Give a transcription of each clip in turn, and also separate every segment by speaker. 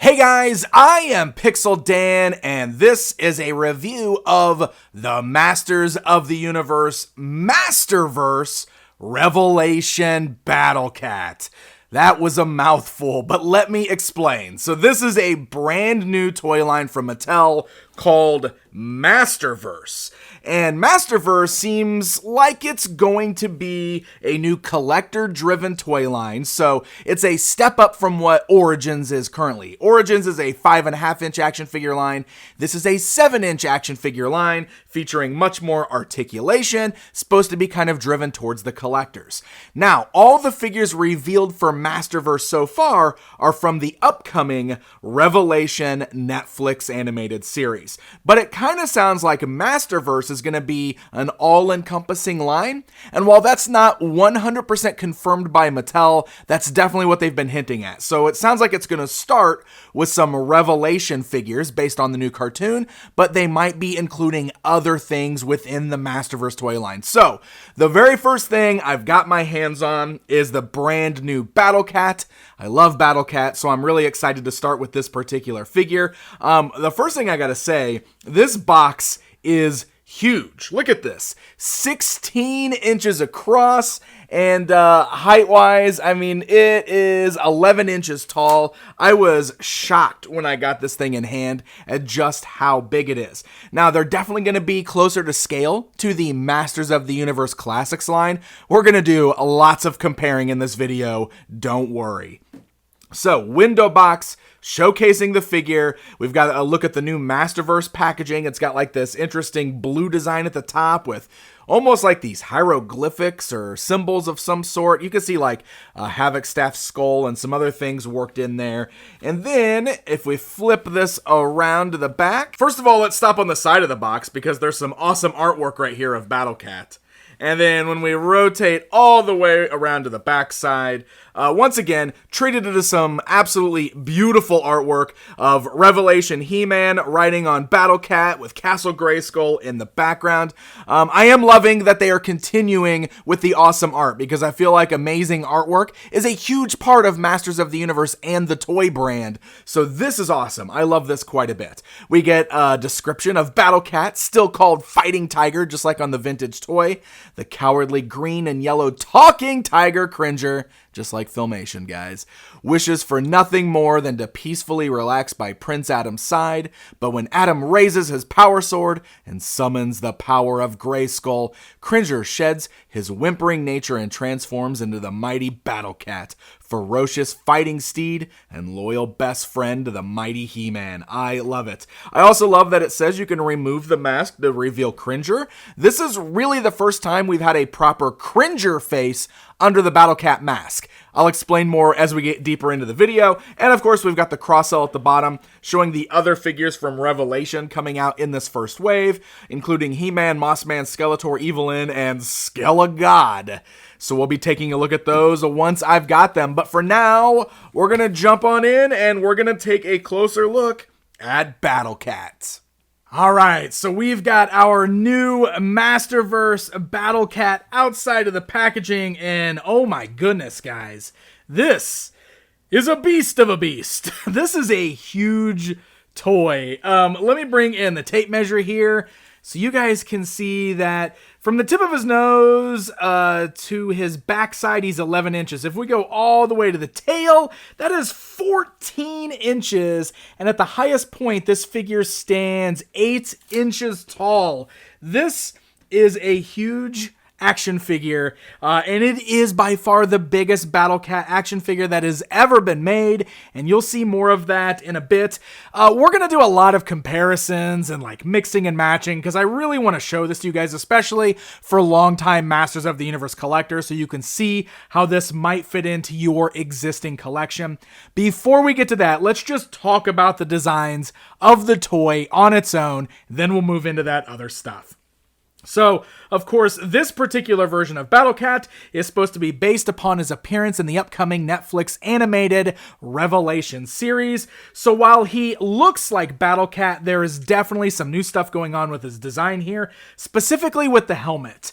Speaker 1: Hey guys, I am Pixel Dan, and this is a review of the Masters of the Universe Masterverse Revelation Battle Cat. That was a mouthful, but let me explain. So this is a brand new toy line from Mattel called Masterverse. And Masterverse seems like it's going to be a new collector-driven toy line, so it's a step up from what Origins is currently. Origins is a 5.5-inch action figure line. This is a 7-inch action figure line featuring much more articulation, supposed to be kind of driven towards the collectors. Now, all the figures revealed for Masterverse so far are from the upcoming Revelation Netflix animated series. But it kind of sounds like Masterverse is going to be an all-encompassing line, and while that's not 100% confirmed by Mattel, that's definitely what they've been hinting at. So it sounds like it's going to start with some Revelation figures based on the new cartoon, but they might be including other things within the Masterverse toy line. So the very first thing I've got my hands on is the brand new Battle Cat. I love Battle Cat, so I'm really excited to start with this particular figure. The first thing I gotta say, this box is huge. Look at this. 16 inches across, and height-wise, I mean, it is 11 inches tall. I was shocked when I got this thing in hand at just how big it is. Now, they're definitely going to be closer to scale to the Masters of the Universe Classics line. We're going to do lots of comparing in this video, don't worry. So, window box, showcasing the figure. We've got a look at the new Masterverse packaging. It's got like this interesting blue design at the top with almost like these hieroglyphics or symbols of some sort. You can see like a Havoc Staff skull and some other things worked in there. And then if we flip this around to the back, first of all, let's stop on the side of the box because there's some awesome artwork right here of Battle Cat. And then when we rotate all the way around to the back side, once again, treated it as some absolutely beautiful artwork of Revelation He-Man riding on Battle Cat with Castle Grayskull in the background. I am loving that they are continuing with the awesome art because I feel like amazing artwork is a huge part of Masters of the Universe and the toy brand. So this is awesome. I love this quite a bit. We get a description of Battle Cat, still called Fighting Tiger, just like on the vintage toy. The cowardly green and yellow talking tiger Cringer, just like Filmation, guys, wishes for nothing more than to peacefully relax by Prince Adam's side, but when Adam raises his power sword and summons the power of Grayskull, Cringer sheds his whimpering nature and transforms into the mighty Battle Cat, ferocious fighting steed and loyal best friend to the mighty He-Man. I love it. I also love that it says you can remove the mask to reveal Cringer. This is really the first time we've had a proper Cringer face under the Battle Cat mask. I'll explain more as we get deeper into the video. And of course, we've got the cross-sell at the bottom showing the other figures from Revelation coming out in this first wave, including He-Man, Mossman, Skeletor, Evelyn, and Skelegod. So we'll be taking a look at those once I've got them. But for now, we're going to jump on in and we're going to take a closer look at Battle Cat. All right, so we've got our new Masterverse Battle Cat outside of the packaging, and oh my goodness, guys, this is a beast of a beast. This is a huge toy. Let me bring in the tape measure here so you guys can see that from the tip of his nose to his backside, he's 11 inches. If we go all the way to the tail, that is 14 inches. And at the highest point, this figure stands 8 inches tall. This is a huge action figure, and it is by far the biggest Battle Cat action figure that has ever been made, and you'll see more of that in a bit. We're going to do a lot of comparisons and like mixing and matching because I really want to show this to you guys, especially for longtime Masters of the Universe collectors, so you can see how this might fit into your existing collection. Before we get to that, let's just talk about the designs of the toy on its own, then we'll move into that other stuff. So, of course, this particular version of Battle Cat is supposed to be based upon his appearance in the upcoming Netflix animated Revelation series. So while he looks like Battle Cat, there is definitely some new stuff going on with his design here, specifically with the helmet.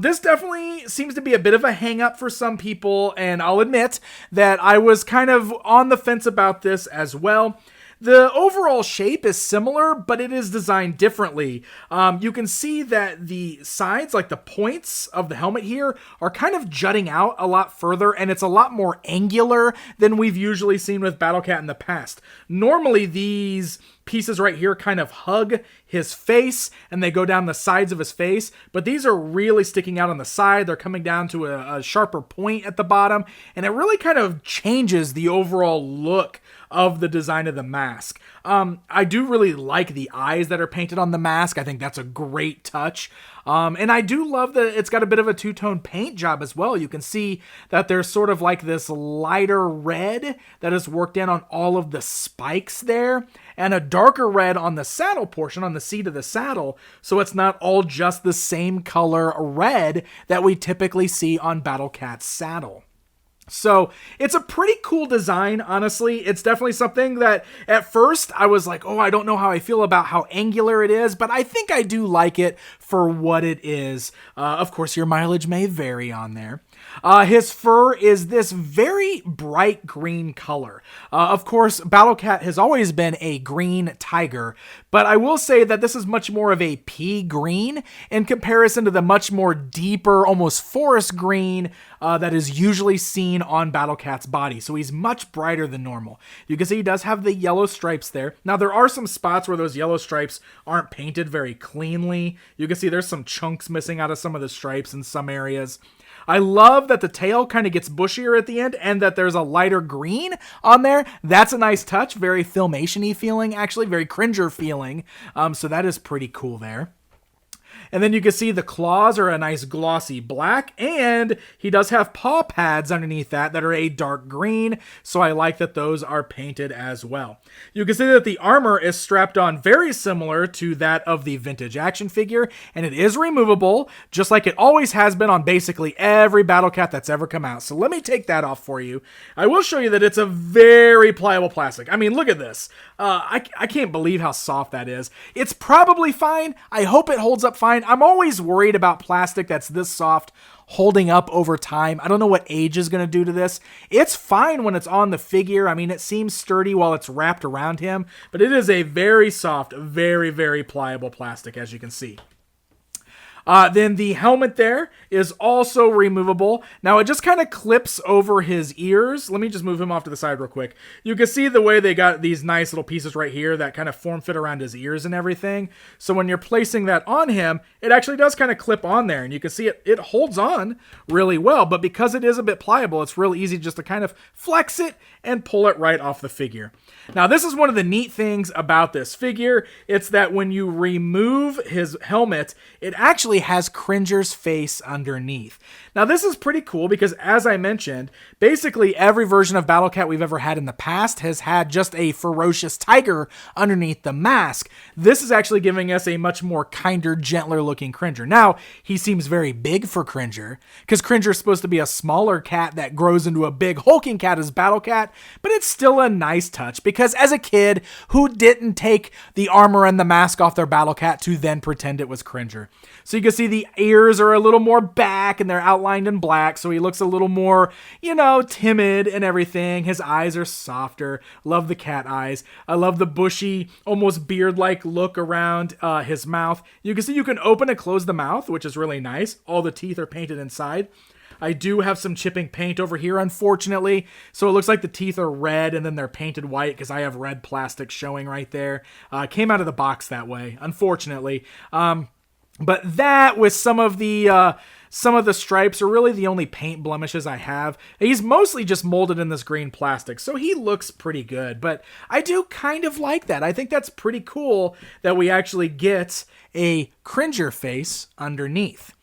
Speaker 1: This definitely seems to be a bit of a hang-up for some people, and I'll admit that I was kind of on the fence about this as well. The overall shape is similar, but it is designed differently. You can see that the sides, like the points of the helmet here, are kind of jutting out a lot further, and it's a lot more angular than we've usually seen with Battle Cat in the past. Normally, these pieces right here kind of hug his face, and they go down the sides of his face, but these are really sticking out on the side. They're coming down to a sharper point at the bottom, and it really kind of changes the overall look of the design of the mask. I do really like the eyes that are painted on the mask. I think that's a great touch. And I do love that it's got a bit of a two-tone paint job as well. You can see that there's sort of like this lighter red that is worked in on all of the spikes there, and a darker red on the saddle portion, on the seat of the saddle, so it's not all just the same color red that we typically see on Battle Cat's saddle. So it's a pretty cool design, honestly. It's definitely something that at first I was like, oh, I don't know how I feel about how angular it is, but I think I do like it for what it is. Of course, your mileage may vary on there. His fur is this very bright green color. Of course, Battle Cat has always been a green tiger, but I will say that this is much more of a pea green in comparison to the much more deeper, almost forest green that is usually seen on Battle Cat's body. So he's much brighter than normal. You can see he does have the yellow stripes there. Now, there are some spots where those yellow stripes aren't painted very cleanly. You can see there's some chunks missing out of some of the stripes in some areas. I love that the tail kind of gets bushier at the end and that there's a lighter green on there. That's a nice touch. Very Filmation-y feeling, actually. Very Cringer feeling. So that is pretty cool there. And then you can see the claws are a nice glossy black, and he does have paw pads underneath that are a dark green, so I like that those are painted as well. You can see that the armor is strapped on very similar to that of the vintage action figure, and it is removable, just like it always has been on basically every Battle Cat that's ever come out. So let me take that off for you. I will show you that it's a very pliable plastic. I mean, look at this. I can't believe how soft that is. It's probably fine. I hope it holds up fine. I'm always worried about plastic that's this soft holding up over time. I don't know what age is going to do to this. It's fine when it's on the figure. I mean, it seems sturdy while it's wrapped around him, but it is a very soft, very, very pliable plastic, as you can see. Then the helmet there is also removable. Now it just kind of clips over his ears. Let me just move him off to the side real quick. You can see the way they got these nice little pieces right here that kind of form fit around his ears and everything. So when you're placing that on him, it actually does kind of clip on there, and you can see it holds on really well, but because it is a bit pliable, it's real easy just to kind of flex it and pull it right off the figure. Now this is one of the neat things about this figure. It's that when you remove his helmet, it actually has Cringer's face underneath. Now this is pretty cool because, as I mentioned, basically every version of Battle Cat we've ever had in the past has had just a ferocious tiger underneath the mask. This is actually giving us a much more kinder, gentler looking Cringer. Now, he seems very big for Cringer, because Cringer is supposed to be a smaller cat that grows into a big hulking cat as Battle Cat, but it's still a nice touch because as a kid, who didn't take the armor and the mask off their Battle Cat to then pretend it was Cringer? So you can see the ears are a little more back and they're outlined in black, so he looks a little more, timid and everything. His eyes are softer. Love the cat eyes. I love the bushy, almost beard-like look around his mouth. You can see you can open and close the mouth, which is really nice. All the teeth are painted inside. I do have some chipping paint over here, unfortunately, so it looks like the teeth are red and then they're painted white because I have red plastic showing right there. Came out of the box that way, unfortunately. But that, with some of the stripes, are really the only paint blemishes I have. He's mostly just molded in this green plastic, so he looks pretty good. But I do kind of like that. I think that's pretty cool that we actually get a Cringer face underneath.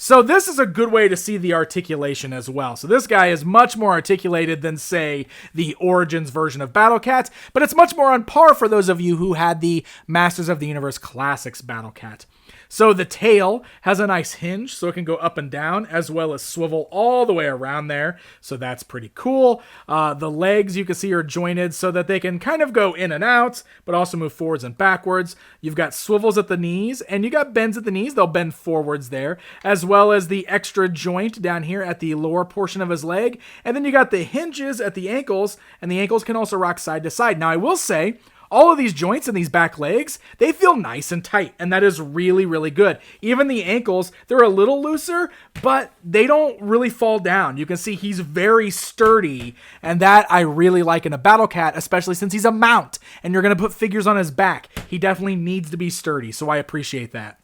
Speaker 1: So this is a good way to see the articulation as well. So this guy is much more articulated than, say, the Origins version of Battle Cat, but it's much more on par for those of you who had the Masters of the Universe Classics Battle Cat.
Speaker 2: So the tail has a nice hinge, so it can go up and down, as well as swivel all the way around there. So that's pretty cool. The legs, you can see, are jointed so that they can kind of go in and out, but also move forwards and backwards. You've got swivels at the knees, and you got bends at the knees. They'll bend forwards there, as well as the extra joint down here at the lower portion of his leg. And then you got the hinges at the ankles, and the ankles can also rock side to side. Now, I will say, all of these joints in these back legs, they feel nice and tight, and that is really, really good. Even the ankles, they're a little looser, but they don't really fall down. You can see he's very sturdy, and that I really like in a Battle Cat, especially since he's a mount, and you're going to put figures on his back. He definitely needs to be sturdy, so I appreciate that.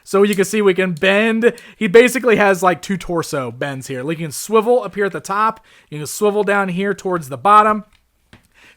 Speaker 2: So you can see we can bend. He basically has like 2 torso bends here. Like you can swivel up here at the top. You can swivel down here towards the bottom.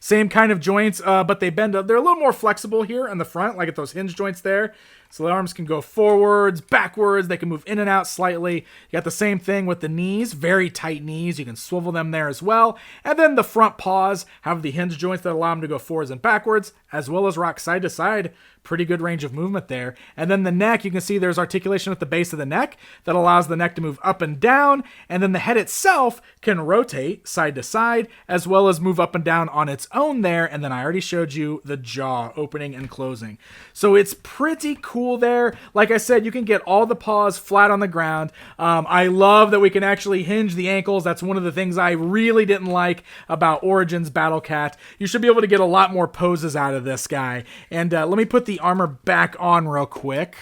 Speaker 2: Same kind of joints, but they bend up. They're a little more flexible here in the front, like at those hinge joints there. So the arms can go forwards, backwards. They can move in and out slightly. You got the same thing with the knees, very tight knees. You can swivel them there as well. And then the front paws have the hinge joints that allow them to go forwards and backwards, as well as rock side to side. Pretty good range of movement there. And then the neck, you can see there's articulation at the base of the neck that allows the neck to move up and down. And then the head itself can rotate side to side, as well as move up and down on its own there. And then I already showed you the jaw opening and closing. So it's pretty cool there. Like I said, you can get all the paws flat on the ground. I love that we can actually hinge the ankles. That's one of the things I really didn't like about Origins Battle Cat. You should be able to get a lot more poses out of this guy. And let me put the armor back on real quick.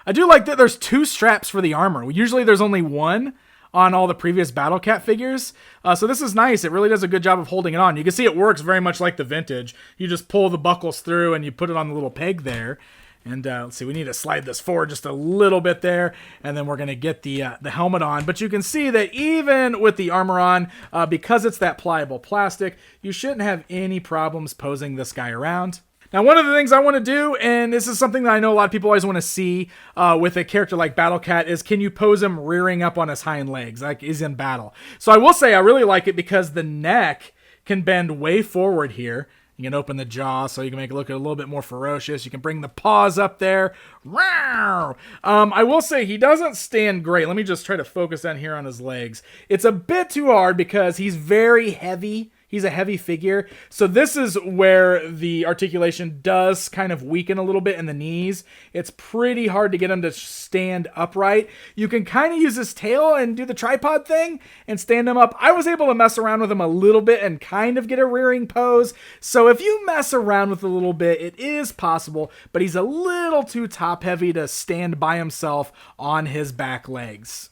Speaker 2: I do like that there's 2 straps for the armor. Usually there's only 1 on all the previous Battle Cat figures. So this is nice. It really does a good job of holding it on. You can see it works very much like the vintage. You just pull the buckles through and you put it on the little peg there. And let's see, we need to slide this forward just a little bit there, and then we're going to get the helmet on. But you can see that even with the armor on, because it's that pliable plastic, you shouldn't have any problems posing this guy around. Now, one of the things I want to do, and this is something that I know a lot of people always want to see with a character like Battle Cat, is can you pose him rearing up on his hind legs like he's in battle? So I will say I really like it because the neck can bend way forward here. You can open the jaw so you can make it look a little bit more ferocious. You can bring the paws up there. I will say he doesn't stand great. Let me just try to focus down here on his legs. It's a bit too hard because he's very heavy. He's a heavy figure. So this is where the articulation does kind of weaken a little bit in the knees. It's pretty hard to get him to stand upright. You can kind of use his tail and do the tripod thing and stand him up. I was able to mess around with him a little bit and kind of get a rearing pose. So if you mess around with it a little bit, it is possible, but he's a little too top heavy to stand by himself on his back legs.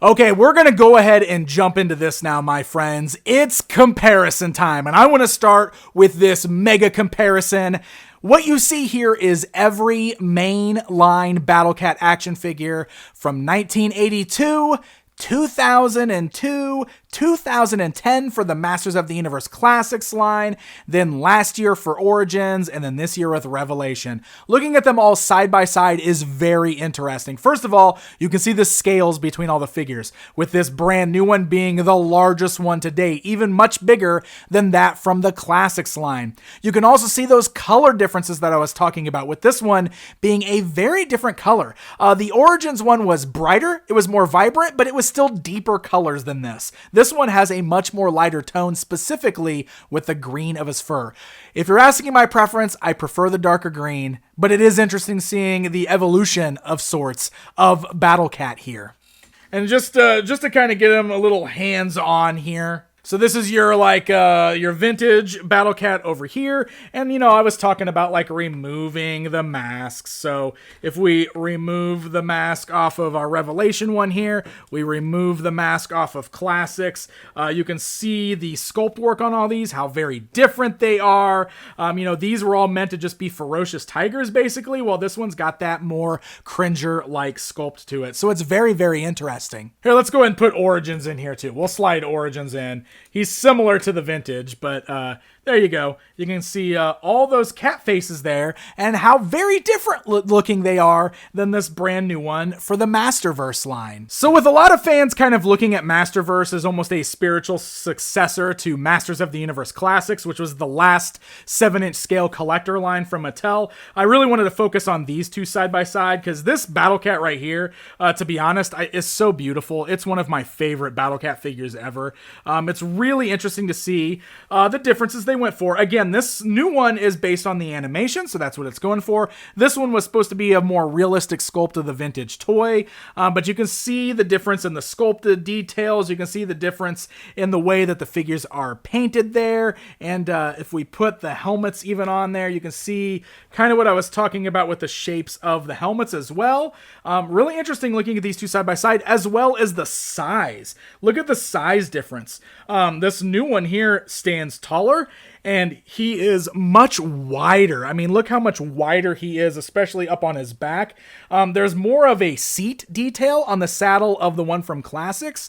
Speaker 2: Okay, we're going to go ahead and jump into this now, my friends. It's comparison time, and I want to start with this mega comparison. What you see here is every mainline Battle Cat action figure from 1982, 2002, 2010 for the Masters of the Universe Classics line, then last year for Origins, and then this year with Revelation. Looking at them all side by side is very interesting. First of all, you can see the scales between all the figures, with this brand new one being the largest one to date, even much bigger than that from the Classics line. You can also see those color differences that I was talking about, with this one being a very different color. The Origins one was brighter, it was more vibrant, but it was still deeper colors than this. This one has a much more lighter tone, specifically with the green of his fur. If you're asking my preference, I prefer the darker green, but it is interesting seeing the evolution of sorts of Battle Cat here. And just to kind of get him a little hands-on here. So this is your your vintage Battle Cat over here. And, you know, I was talking about like removing the masks. So if we remove the mask off of our Revelation one here, we remove the mask off of Classics. You can see the sculpt work on all these, how very different they are. You know, these were all meant to just be ferocious tigers, basically. Well, this one's got that more Cringer-like sculpt to it. So it's very, very interesting. Here, let's go ahead and put Origins in here too. We'll slide Origins in. He's similar to the vintage, but There you go. You can see all those cat faces there and how very different looking they are than this brand new one for the Masterverse line. So with a lot of fans kind of looking at Masterverse as almost a spiritual successor to Masters of the Universe Classics, which was the last 7-inch scale collector line from Mattel, I really wanted to focus on these two side by side because this Battle Cat right here, to be honest, is so beautiful. It's one of my favorite Battle Cat figures ever. It's really interesting to see the differences they went for. Again, this new one is based on the animation, so that's what it's going for. This one was supposed to be a more realistic sculpt of the vintage toy, but you can see the difference in the sculpted details. You can see the difference in the way that the figures are painted there, and if we put the helmets even on there, you can see kind of what I was talking about with the shapes of the helmets as well. Really interesting looking at these two side by side, as well as the size. Look at the size difference. This new one here stands taller, and he is much wider. I mean, look how much wider he is, especially up on his back. There's more of a seat detail on the saddle of the one from Classics.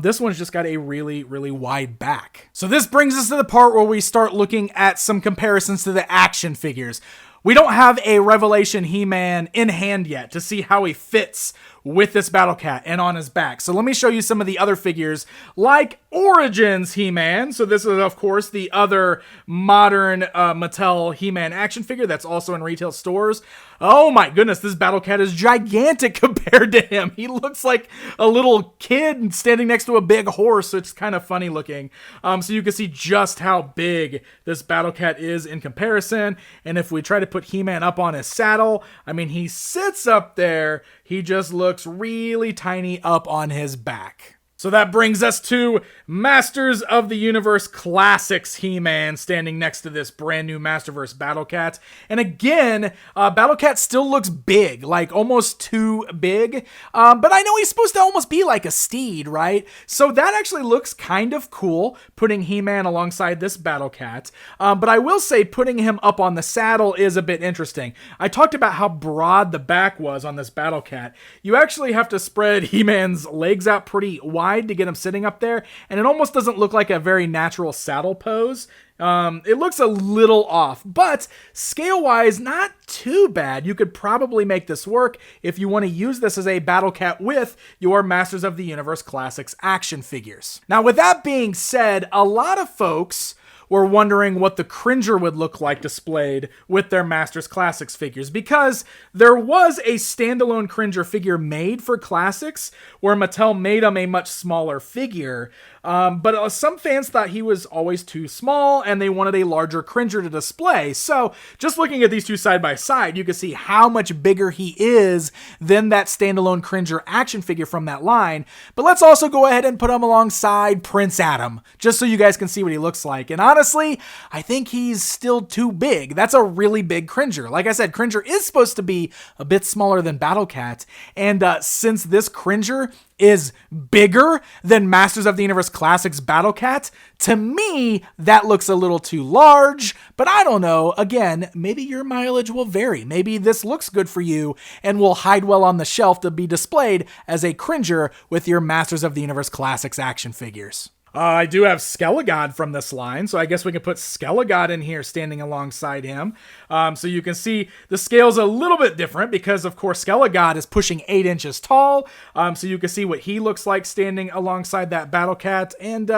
Speaker 2: This one's just got a really, really wide back. So this brings us to the part where we start looking at some comparisons to the action figures. We don't have a Revelation He-Man in hand yet to see how he fits with this Battle Cat and on his back. So let me show you some of the other figures like Origins He-Man. So this is, of course, the other modern Mattel He-Man action figure that's also in retail stores. Oh my goodness, this Battle Cat is gigantic compared to him. He looks like a little kid standing next to a big horse, so it's kind of funny looking. So you can see just how big this Battle Cat is in comparison. And if we try to put He-Man up on his saddle, I mean, he sits up there. He just looks really tiny up on his back. So that brings us to Masters of the Universe Classics He-Man standing next to this brand new Masterverse Battle Cat. And again, Battle Cat still looks big, like almost too big. But I know he's supposed to almost be like a steed, right? So that actually looks kind of cool, putting He-Man alongside this Battle Cat. But I will say putting him up on the saddle is a bit interesting. I talked about how broad the back was on this Battle Cat. You actually have to spread He-Man's legs out pretty wide to get him sitting up there, and it almost doesn't look like a very natural saddle pose. It looks a little off, but scale-wise, not too bad. You could probably make this work if you want to use this as a Battle Cat with your Masters of the Universe Classics action figures. Now, with that being said, a lot of folks were wondering what the Cringer would look like displayed with their Masters Classics figures, because there was a standalone Cringer figure made for Classics where Mattel made him a much smaller figure. But some fans thought he was always too small and they wanted a larger Cringer to display. So just looking at these two side by side, you can see how much bigger he is than that standalone Cringer action figure from that line. But let's also go ahead and put him alongside Prince Adam, just so you guys can see what he looks like. And honestly, I think he's still too big. That's a really big Cringer. Like I said, Cringer is supposed to be a bit smaller than Battle Cat. And since this Cringer is bigger than Masters of the Universe Classics Battle Cat, to me, that looks a little too large, but I don't know. Again, maybe your mileage will vary. Maybe this looks good for you and will hide well on the shelf to be displayed as a Cringer with your Masters of the Universe Classics action figures. I do have Skelegod from this line, so I guess we can put Skelegod in here standing alongside him. So you can see the scale's a little bit different because, of course, Skelegod is pushing 8 inches tall. So you can see what he looks like standing alongside that Battle Cat. And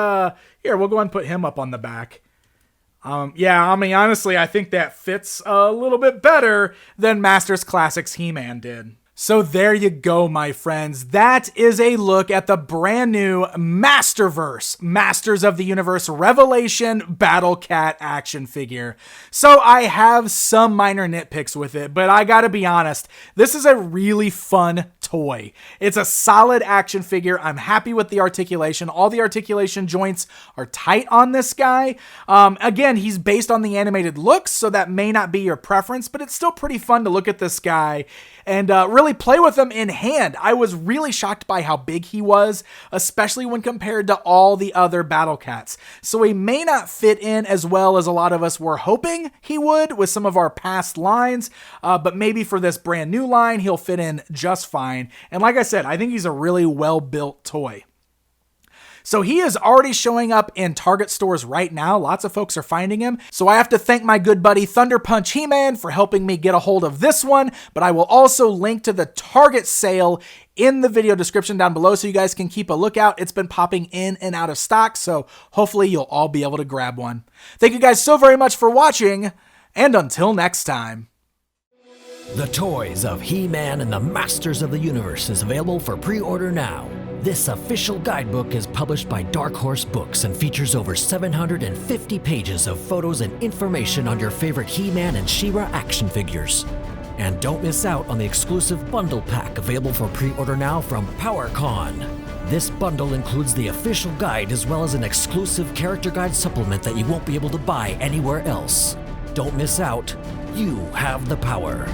Speaker 2: here, we'll go ahead and put him up on the back. Yeah, I mean, honestly, I think that fits a little bit better than Masters Classics He-Man did. So there you go, my friends. That is a look at the brand new Masterverse Masters of the Universe Revelation Battle Cat action figure. So I have some minor nitpicks with it, but I gotta be honest, this is a really fun toy. It's a solid action figure. I'm happy with the articulation. All the articulation joints are tight on this guy. Again, he's based on the animated looks, so that may not be your preference, but it's still pretty fun to look at this guy and really play with him in hand. I was really shocked by how big he was, especially when compared to all the other Battle Cats. So he may not fit in as well as a lot of us were hoping he would with some of our past lines, but maybe for this brand new line, he'll fit in just fine. And like I said, I think he's a really well-built toy. So he is already showing up in Target stores right now. Lots of folks are finding him. So I have to thank my good buddy Thunder Punch He-Man for helping me get a hold of this one, but I will also link to the Target sale in the video description down below so you guys can keep a lookout. It's been popping in and out of stock, so hopefully you'll all be able to grab one. Thank you guys so very much for watching, and until next time.
Speaker 3: The Toys of He-Man and the Masters of the Universe is available for pre-order now. This official guidebook is published by Dark Horse Books and features over 750 pages of photos and information on your favorite He-Man and She-Ra action figures. And don't miss out on the exclusive bundle pack available for pre-order now from PowerCon. This bundle includes the official guide as well as an exclusive character guide supplement that you won't be able to buy anywhere else. Don't miss out. You have the power.